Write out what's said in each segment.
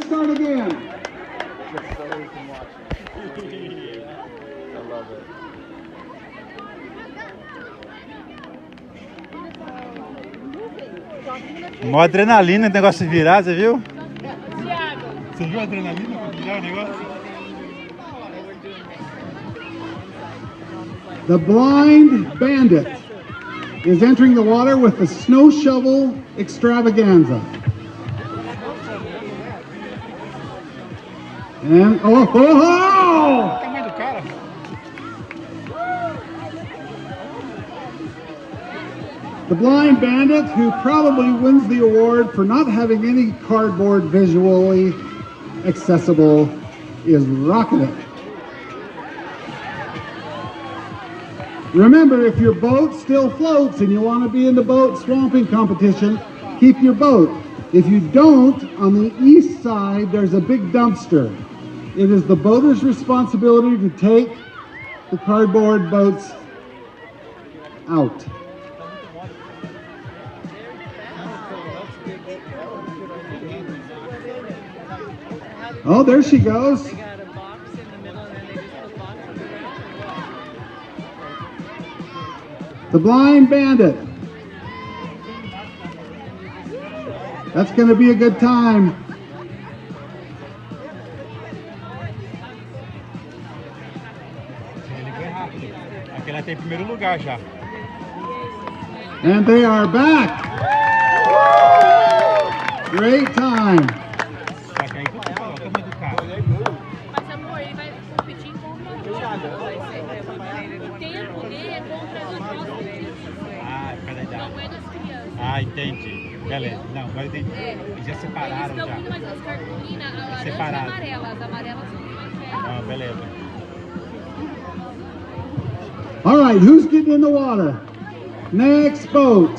start again. Just so we can watch it. I love it. Mó adrenalina o negócio de virar, você viu? Você viu a adrenalina pra virar o negócio? The blind bandit is entering the water with the snow shovel extravaganza. And oh, oh, oh! Tamanho do cara. The blind bandit, who probably wins the award for not having any cardboard visually accessible, is rocking it. Remember, if your boat still floats and you want to be in the boat swamping competition, keep your boat. If you don't, on the east side, there's a big dumpster. It is the boater's responsibility to take the cardboard boats out. Oh, there she goes. The blind bandit. That's going to be a good time. Ele foi rápido. Aqui ela tem primeiro lugar já. And they are back. Great time. Só que aí você fala, o tamanho do cara. Mas amor, ele vai competir contra o tempo dele é contra os nossos. Ah, cada idade. Não é das crianças. Ah, entendi. Beleza. Não, agora eu entendi. Eles já separaram Eles estão já. muito mais as cartolinas, a laranja e a Separado. amarela. As amarelas são muito mais velhas. Ah, beleza. All right, who's getting in the water? Next boat.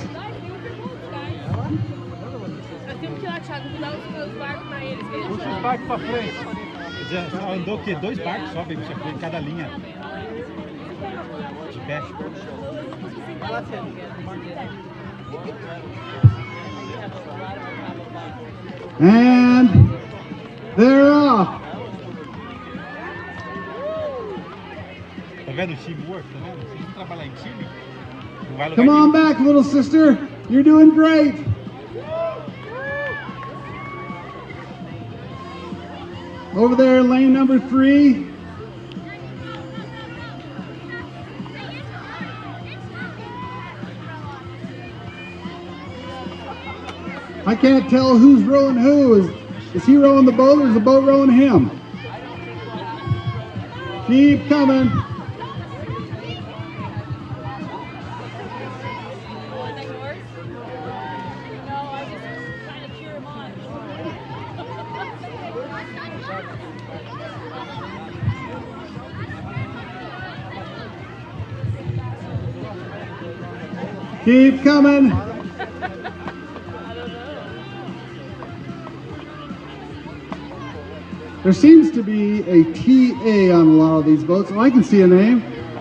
Nós temos que ir lá, Thiago, mudar os barcos pra eles. Que eles Puxa os barcos pra frente. Já só andou o quê? 2 barcos só, baby, em cada linha. De pé. And they're off. Tá vendo o time work? Tá vendo? Se não trabalhar em time, não vai lugar Come on nenhum. back, little sister. You're doing great. Over there, lane number 3. I can't tell who's rowing who. Is he rowing the boat or is the boat rowing him? Keep coming. Keep coming. There seems to be a TA on a lot of these boats. Oh, I can see a name.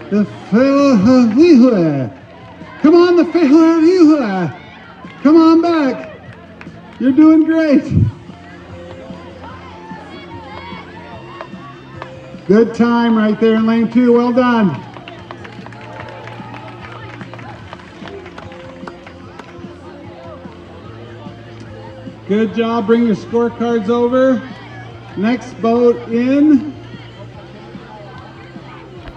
The Fehua. Come on, the Fehua. Come on back. You're doing great. Good time right there in lane 2. Well done. Good job. Bring your scorecards over. Next boat in